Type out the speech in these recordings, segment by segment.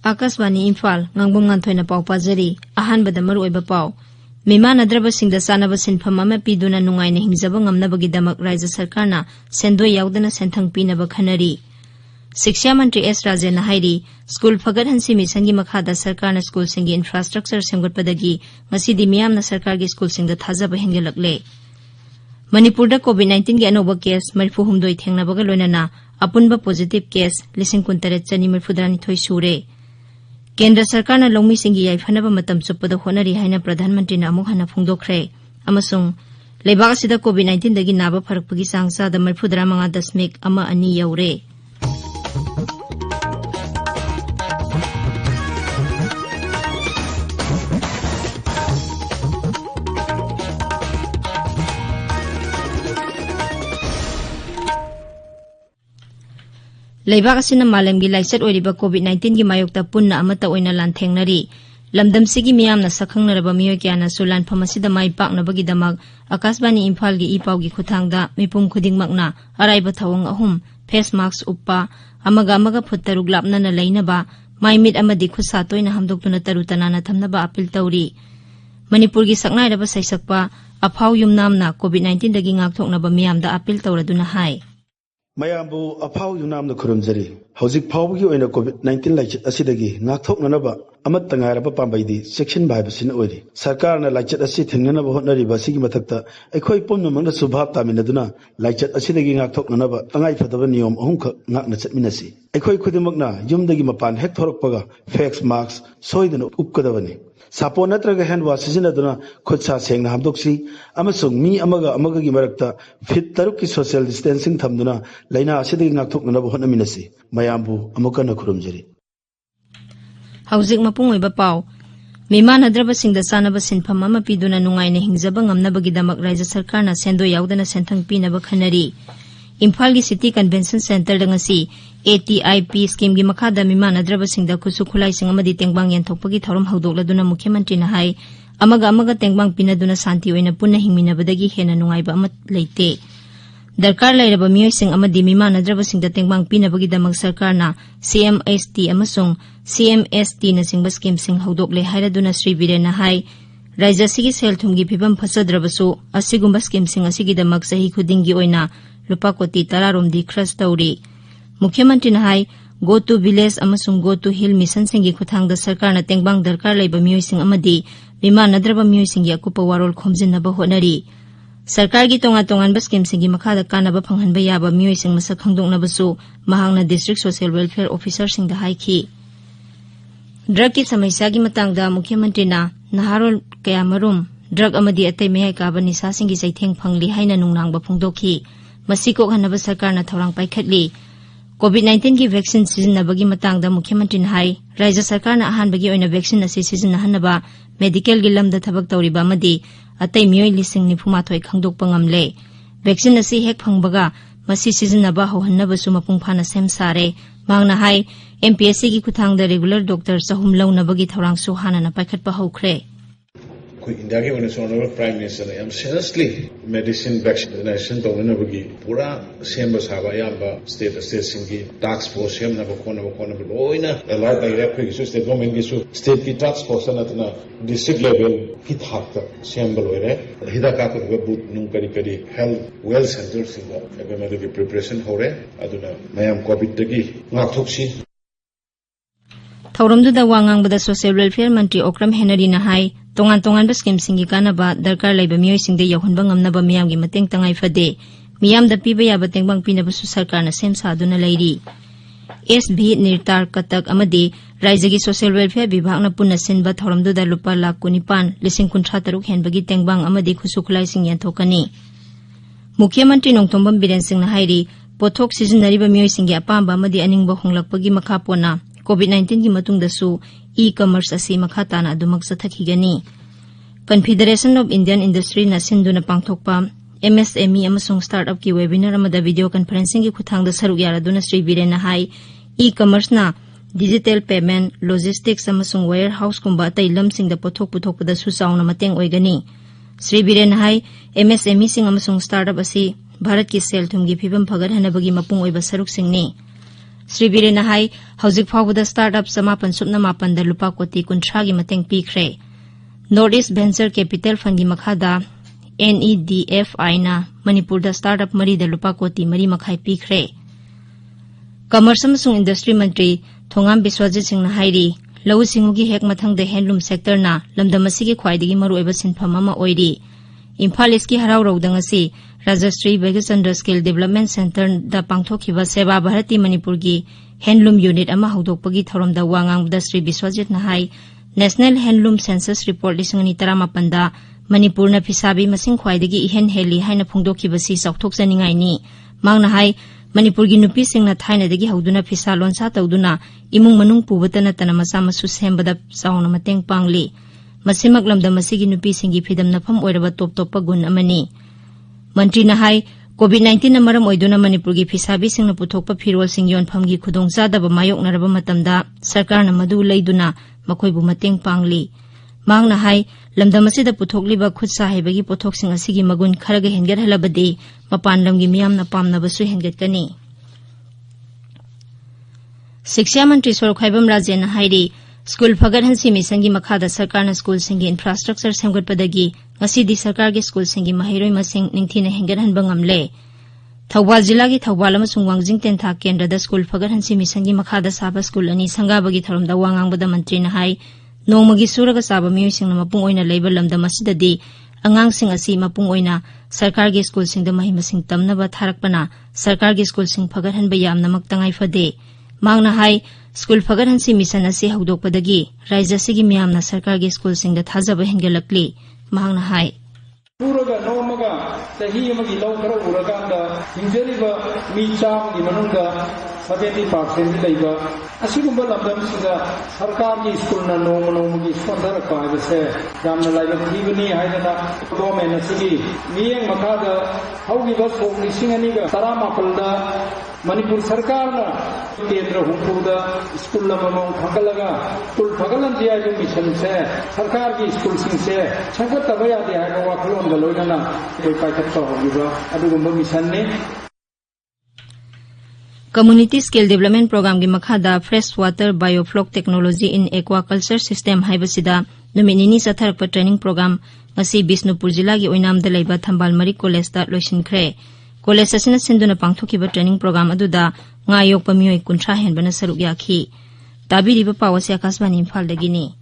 Akaswani Imphal Ngangbam Nganthoi na pau pajari ahanbada maruoiba pau Mimanadraba singda sanaba sinpham ama piduna nungaina hingzaba ngamnabagidamak Raja Sarkarna sendoi yaudana senthang pinaba khanari Shiksha Mantri S Rajena hairi school fagadhansi mission gi makhada Sarkarna school singi infrastructure semgatpadagi ngasidi miyamna Sarkargi school singda thajaba hengelakle Manipurda COVID-19 gi anoba case marifu humdoi thengnabaga loinana apunba positive case lising kuntaret chani marifudrani thoi sure Kendra Sarkarna longmi singi yaifanaba matam chuppada honari haina Pradhan Mantri na amuk hana phungdokhre amasung leibak asida COVID-19 dagi naba pharakpagi sangsa da marfudra manga dasmik ama ani yaure Leibak asina malemgi laisat oiriba COVID-19 gi mayokta punna amata oina lanthengnari lamdam sigi miyamna sakhangnaraba miyoy kyana sulan phamasida mai paknabagi damak Akasbani Imphal gi ipau gi khuthangda mipum khudingmakna araiba thawang ahum face mask uppa amaga phuttaruk lapna na leinaba maimit amadi khusa toina hamdoktuna tarutana na thamnaba apil tawri Manipur gi saknairaba saisakpa aphau yumnamna COVID-19 dagi ngakthoknaba miyamda apil tawraduna hai Mayambu apau yunamna kurumjari hauzik phawgi oina COVID-19 laichet asidagi ngakthoknanaba amat tangairaba pambaidi section baibasin oiri sarkarna laichet asi thengnanaba hotnariba sigi mathakta aikhoi pomna mangna subhab taminaduna laichet asidagi ngakthoknanaba tangai phadaba niyom ahumkha ngakna chatminasi aikhoi khudimakna yumdagi mapan hek thorokpaga face mask soidana upkadabani Sapo natraga hand wash sizinaduna khutsa sengna hamdoksi amasung mi amaga gi marakta fit taruk ki social distancing thamduna laina asidagi ngakthoknanaba hotnaminasi mayambu amukana khurumjari Hauzik mapung oiba pau Mimanadraba singda sanaba sinpham ama piduna nungaina hingjaba ngamnabagi damak Raja Sarkarna sendo yaudana senthang pinaba khanari Imphal gi City Convention Center dangasi ATIP scheme gi makhada mimanadraba singda khusu khulai sing amadi tengbang yenthokpagi thorom haudokladuna Mukhyamantri na hai amaga tengbang pinaduna santi oina punna hingminabadagi hena nungaiba amat leite Darkar lairaba miyoy sing amadi mimanadraba singda tengbang pinabagi damak Sarkarna CMST amasung CMST na singba scheme sing haudokle hairaduna Sri Birena hai Raja sigi selthumgi phibam phasadrabasu asigumba scheme sing asigi damak sahi khudingi oina Lupa koti tararom di khras tauri Mukhyamantri na hai go to village amasung go to hill mission singi khuthangda Sarkarna tengbang darkar laiba miyoy sing amadi mimanadraba miyoy sing yakupa warol khomjinaba honari Sarkar gi tongan scheme singi makhada kanaba phanghanba yaba miyoy sing masak khangdoknabasu mahangna district social welfare officer sing da haiki drug ki samaisya gi matangda Mukhyamantri na naharol kayamarum drug amadi atai meyai ka bani sa singi saitheng phangli haina nungnangba phungdokhi Masiko hanaba Sarkarna thorang paikhatli COVID-19 ki vaccine sizinabagi matangda Mukhyamantri na hai Raja Sarkarna ahanbagi oina vaccine asi sizinahanaba medical gi lamda thabak tawriba amadi atai miyoy lising ni phumathoi khangdokpa ngamle vaccine asi hek phangbaga masi sizinaba hohannabasu mapung phana sem sare mangna hai MPSC gi khuthangda regular doctor sahum launabagi thorang su hanana paikhatpa haukhre India ke Honorable Prime Minister ne seriously medicine vaccination to na bagi pura semba saba yamba state singi task force sem na kona loina la direct ki state government ki state ki task force na tna district level ki thakta semba loire hida ka ko but nung kari health well center singa ebe ki preparation hore aduna mayam covid tagi ngakthoksi Thauramduda wangangbada social welfare mantri Okram Henry na hai tongan scheme singi kanaba darkar laiba miyoy singde yauhanba ngamnaba miyamgi mateng tangai fade miyamda piba yaba tengbang pinaba su Sarkarna sem saduna lairi SB Nirtar Katak amadi Raijagi social welfare vibhagna punna sinba thauramduda lupa lakh 19,000 henbagi tengbang amadi khusukhulai sing yanthokani Mukhyamantri Nongthombam Biren Singh na hairi pothok sizinariba miyoy singi apamba amadi aningba honglakpagi makha pona COVID-19 ki matungda su e-commerce asi makhatana adumak sathakigani Confederation of Indian Industry na sinduna pangthokpa MSME amasung startup ki webinar amada video conferencing ki khuthangda saruk yaraduna Sri Birena hai e-commerce na digital payment logistics amasung warehouse kumba tai lamsingda pothok puthokpada su chauna mateng oigani Sri Birena hai MSME sing amasung startup asi Bharat ki selthum gi phibam phagar hanabagi mapung oiba saruk singni Sri Birena hai hauzik phawda startup samapan supna mapan da lupa koti kunthra gi mateng pikre. North East Venture Capital Fund gi makhada NEDFI na Manipur da startup mari da lupa koti mari makhai pikre. Commerce amasung Industry Mantri Thongam Biswajit Singh na hairi lau singu gi hek mathang da handloom sector na lamdam asigi khwaidagi maruoiba sinpham ama oiri. Imphal East ki harau raudang asi Rajastri Bagachandra Skill Development Center da pangthokhiba Seva Bharati Manipur gi handloom unit ama haudokpagi thorom da wangang da Sri Biswajit na hai National Handloom Census Report 2018 da Manipur na phisabi masing khwaidagi ihen heli haina phongdokhiba si chawthok janingai ni mangna hai Manipur gi nupi singna thaina dagi hauduna phisa lonsa tawduna imung manung pubatana tana masa masu sembada chauna mateng pangli masimak lamdam asigi nupi singi phidam nafam oiraba top top gun amani Mantri na hai COVID-19 na maram oiduna Manipur gi phisabi singna puthokpa phirol sing yonpham gi khudongcha daba mayok naraba matamda sarkar na madu leiduna makhoi bu mateng pangli mangna hai lamdam asida puthokliba khutsa haibagi pothok sing asigi magun kharaga hengar halabadi mapan lamgi miyam na pamna basu hengat kani Shiksha Mantri Sorokhaibam Rajan na hairi School Fagar Hansi Mission gi makhada sarkar na school singi infrastructure semgatpadagi ngasidi sarkar gi school singi mahiroi masing ningthina hengar hanba ngamle Thawbal jila gi Thawbal amasung Wangjing Tentha Kendra da School Fagar Hansi Mission gi makhada saba school ani sangabagi thorom da wangangbada mantri na hai nongmagi suraga saba miyoi singna mapung oina leiba lamdam asidadi angang sing asi mapung oina sarkar gi school sing da mahi masing tamnaba tharakpana sarkar gi school sing fagar hanba yamna maktangai fade mangna hai School Fagar Hansi Mission asi haudokpadagi raija sigi miyamna sarkar gi school sing da thajaba hengelakli mangna hai Puraga nomaga tahi amagi law khara uraganda hinjariba mi cham gi manungda 70% leiba asigumba lamdam sida sarkar gi school na nomagi sponsor ka bese jamna laiba thibani haidana government asigi miyeng makada haugi bas lisingani ga taramapalda Manipur Sarkar na Kendra Humpurda School Lamamong Thakalaga School Phagalan Dia Yung Mission se Sarkar ki school sing se Changkat Tabaya Dia Hai Wakalon Galoina na Koi Paikat Sa Hogiba Adugumba mission ne Community Skill Development Program gi makhada Freshwater Biofloc Technology in Aquaculture System haibasida numinini satharakpa training program ngasi Bisnupur jila gi oinam da leiba Thambal Mari College da loisinkhre College asina sinduna pangthokiba training program aduda nga yokpa miyoi kunthra henbana saruk yakhi tabiriba pawasi akasbani Imphal dagini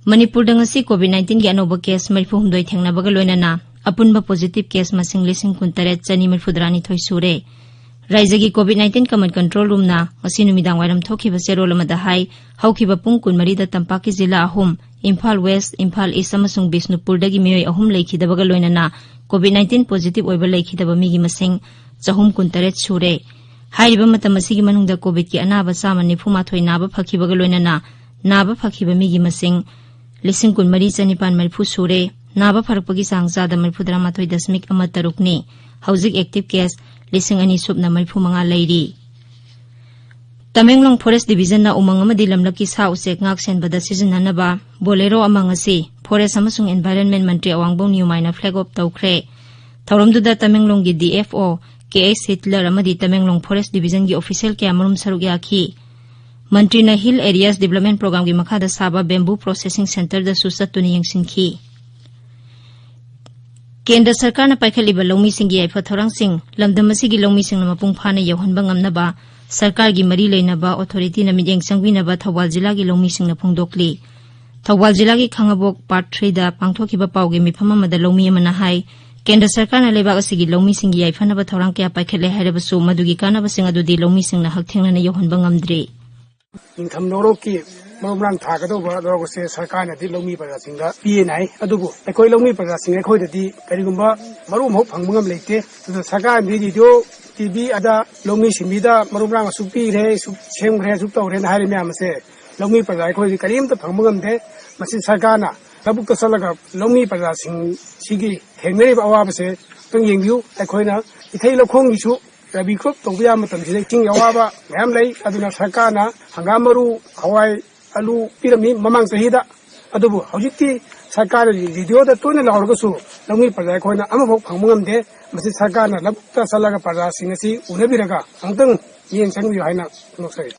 Manipur da ngasi COVID-19 gi anoba case 34 thengnabaga loinana apunba positive case masing lising kuntaret chani marfudrani thoi sure Raijagi COVID-19 Command Control Room na ngasi numidang wairam thokiba serol amada hai haukiba pung kunmari da tampaki jila ahum Imphal West Imphal East amasung Bisnupur dagi miyoi ahum leikhidabaga loinana COVID-19 positive oiba leikidaba migi masing chahum kuntaret sure hairiba matam asigi manungda COVID ki anaba sama nifuma thoi naba phakhibaga loinana naba phakhiba migi masing lising kun mari chanipan marfu sure naba pharakpagi sangza da marfu drama thoi dasmik amatarukni hauzik active case lising ani subna marfu manga leiri Tamenglong Forest Division na umang amadi lamlaki sa usek ngak senbada sizinanaba bolero amang asi Forest amasung Environment Mantri Awangbong Newmaina flag off tawkhre Thoromduda Tamenglong gi DFO KS Hitler amadi Tamenglong Forest Division gi official ke amarum saruk yakhi Mantri na Hill Areas Development Program gi makhada saba Bamboo Processing Center da susatuni yengsinki Kendra Sarkar na paikhaliba lawmi singi aifa thorang sing lamdam asigi lawmi sing na mapung phana yauhanba ngamnaba Sarkar gi mari leinaba authority na mideng sangbinaba Thawbal jila gi lawmi sing na phongdokli Thawbal jila gi Khangabok part 3 da pangthokiba pawge mifama mada lawmi amana hai Kendra Sarkar na lebak asigi lawmi singi aifanaba thorang kya paikhale hairabasu madugi kanaba sing adudi lawmi sing na hakthengna na yauhanba ngamdre Income Noroki Mamran Takado, Rogose, Sarkana, the Lomi Parasinga, PNI, Adubu, a Koi Lomi Parasinga, Koi the Karigumba, Marum Hope, Hangum Lake, to the Saka video, TV, Ada, Lomi Shimida, Marumra, Supi, Shem Gray, Supto, and Harry Mamase, Lomi Parako, the Karim, the Pangum de, Masin Sarkana, Tabuka Salaga, Lomi Parasing, Sigi, Henry Awabase, Tunging View, a Koina, the Taylor Kong issue. Rabi Cook, Tobiamatam, King Yawaba, Hamley, Aduna Sakana, Hangamaru, Hawaii, Alu, Pyramid, Mamang Sahida, Adubu, Hojiti, Sakana, the other Tuna Lorgosu, Lami Pazakona, Amabo, Hamum de, Mrs. Sakana, Lapta Salaga Parasingasi, Unabiraga, Antang, ꯌꯦꯡ ꯆꯪꯕꯤꯌꯨ ꯍꯥꯏꯅ ꯐꯣꯡꯗꯣꯛꯆꯔꯤ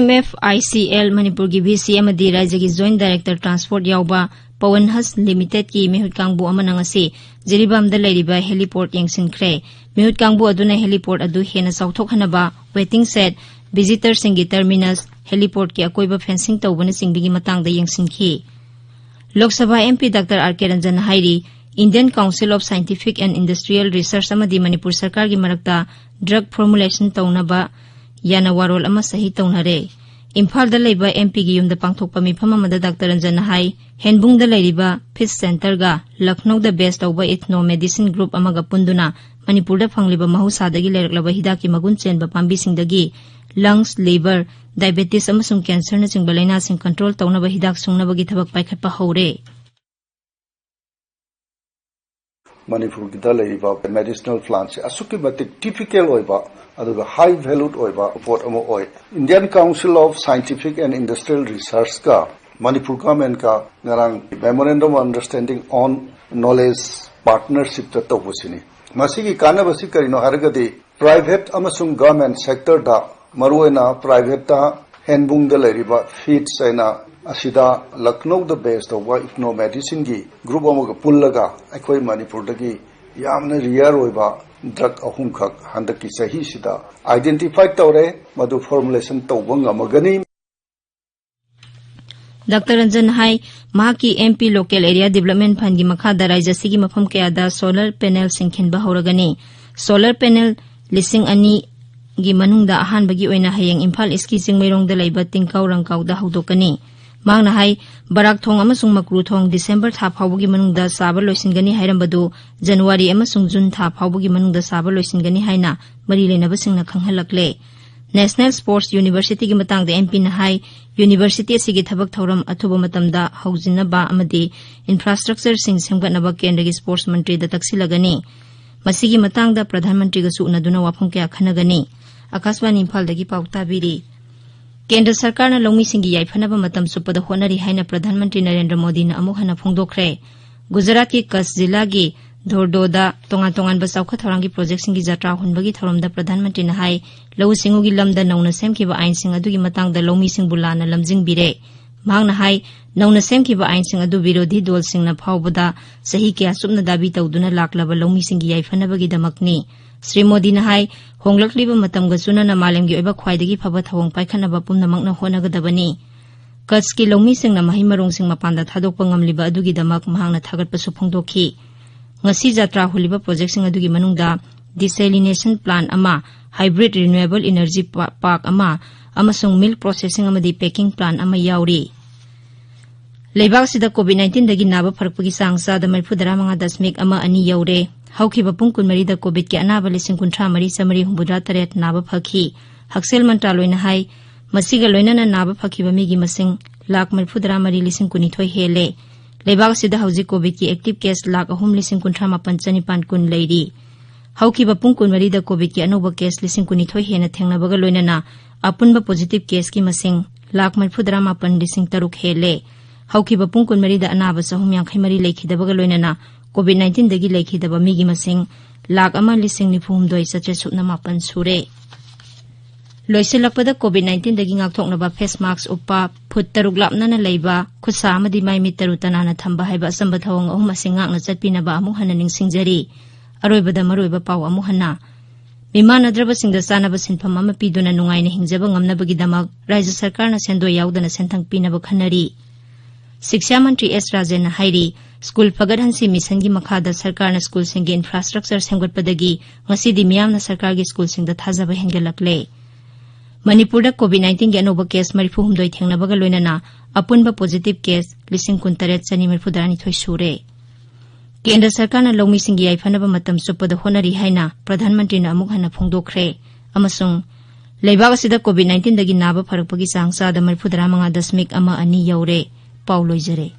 MFICL Manipurgi VC amadi Rajyagi Joint Director Transport yauba Pawan Has Limited ki mehut kangbu amana ngasi Jiribamda leiriba heliport yengsinkre mehut kangbu aduna heliport adu hena sauthokhanaba waiting shed visitor singi terminus heliport ki akoiba fencing tawbana singbigi matangda yengsinkhi Lok Sabha MP Dr. R.K. Ranjan hairi Indian Council of Scientific and Industrial Research amadi Manipur Sarkar gi marakta drug formulation tawnaba yana warol ama sahi tawnare Imphal da leiba MP gi yumda pangthokpa mifam amada Dr. Ranjan hai Henbung da leiriba Fish Center ga Lucknow da best over ethno medicine group amaga punduna Manipur da phangliba mahusadagi leiraklaba hidaki magun chenba pambi singdagi lungs liver diabetes amasung cancer na chingba laina sing control tawnaba hidak sungnabagi thabak paikhatpa hore Manipur ki da leiriba medicinal plants asuki matik typical oiba aduga high valued oiba pot amo oi Indian Council of Scientific and Industrial Research ka Manipur government ka ngarang memorandum of understanding on knowledge partnership ta tawusini masigi kanabasi karino haragadi private amasung government sector da maruena private ta henbung da leiriba feeds aina asida Lucknow the best of ethno medicine gi group amoga pullaga akhoi Manipur dagi yamna rare oiba drug ahum khak handaki sahi sida identify tawre madu formulation tawbang amagani Dr. Ranjan hai mahaki MP local area development fund gi makhada raijasi gi mafam kayada solar panel singkhinba horagani solar panel lising ani gi manungda ahan bagi oina hayeng Imphal iski singmairong da laiba tingkau rangkau da hawdokani mangna hai barak thong amasung makru thong December tha phawbugi manungda saba loisingani hairambadu January amasung June tha phawbugi manungda saba loisingani haina mari lenaba singna khanghalakle National Sports University gi matangda MP na hai University asigi thabak thoram athuba matamda haujinaba amadi infrastructure sing semgatnaba kendra gi sports mantri da taksilagani masigi matangda Pradhan Mantri ga su unaduna wafam kya khanagani Akashwani Imphal dagi pauta biri Kendra Sarkar na longmi singi yaifanaba matam supada honari haina Pradhan Mantri Narendra Modi na amuk hana phongdokre Gujarat ki Kachh jila gi Dhordoda tongan ba saukha thorangi project singi jatra hunbagi thoromda Pradhan Mantri na hai lau singu gi lamda nauna semkiba ain sing adu gi matangda longmi sing bulana lamjing bire mangna hai nauna semkiba ain sing adu virodhi dol sing na phawbada sahi kya sumna dabi tawduna laklaba longmi singi yaifanaba gi damakni Sri Modi na hai honglakliba matam ga suna na malemgi oiba khwaidagi phaba thawong paikhanaba pumnamakna honagadabani Kachh ki longmi sing na mahimarong sing mapanda thadokpa ngamliba adugi damak mahangna thagatpa su phongdokhi ngasi jatra huliba project sing adugi manungda desalination plant ama hybrid renewable energy park ama amasung milk processing amadi packing plant ama yauri leibak sida COVID-19 dagi naba pharakpagi sangsa da marphudara manga dasmik ama ani yaure haukiba pungkun mari da COVID ki anaba lising kuntra mari samari humbudra taret naba phakhi haksel mantraloina hai masiga loinana naba phakhiba migi masing lak marphudara mari lising kunithoi hele leibak sida hauji COVID ki active case lak ahum lising kuntra mapan chanipan kun leiri haukiba pungkun mari da COVID ki anoba case lising kunithoi hena thengnabaga loinana apunba positive case ki masing lak marphudara mapan lising taruk hele haukiba pungkun mari da anaba sahum yankhai mari leikhidabaga loinana COVID-19 dagi lekhidaba migi masing lak ama lising ni phumdoi sache sutna mapan sure loisilakpada COVID-19 dagi ngakthoknaba face mask uppa phut taruk lapna na leiba khusa amadi mai mi tarutana na thamba haiba samba thawang ahum asing ngakna chatpinaba amu hana ningsingjari aroibada maroiba paw amu hana Mimanadraba singda sanaba sinpham ama piduna nungaina hingjaba ngamnabagi damak Rajya Sarkar na sendo yaudana senthang pinaba khanari Shiksha Mantri S. Rajan hairi school pagadhansi mission gi makhada sarkar na school sing infrastructure semgatpadagi ngasidi miyamna sarkar gi school sing da thajaba hengalakle Manipur da COVID-19 gi anoba case marifu humdoi thengnabaga loinana apunba positive case lising kuntaret chani marfudarani thoi sure Kendra Sarkar na longmi sing gi yaifanaba matam supada honari haina Pradhan Mantri na amuk hana phongdokre amasung leibak asida COVID-19 dagi naba pharakpagi sangsa da marfudara manga dasmik ama ani yaure Paulo Izere.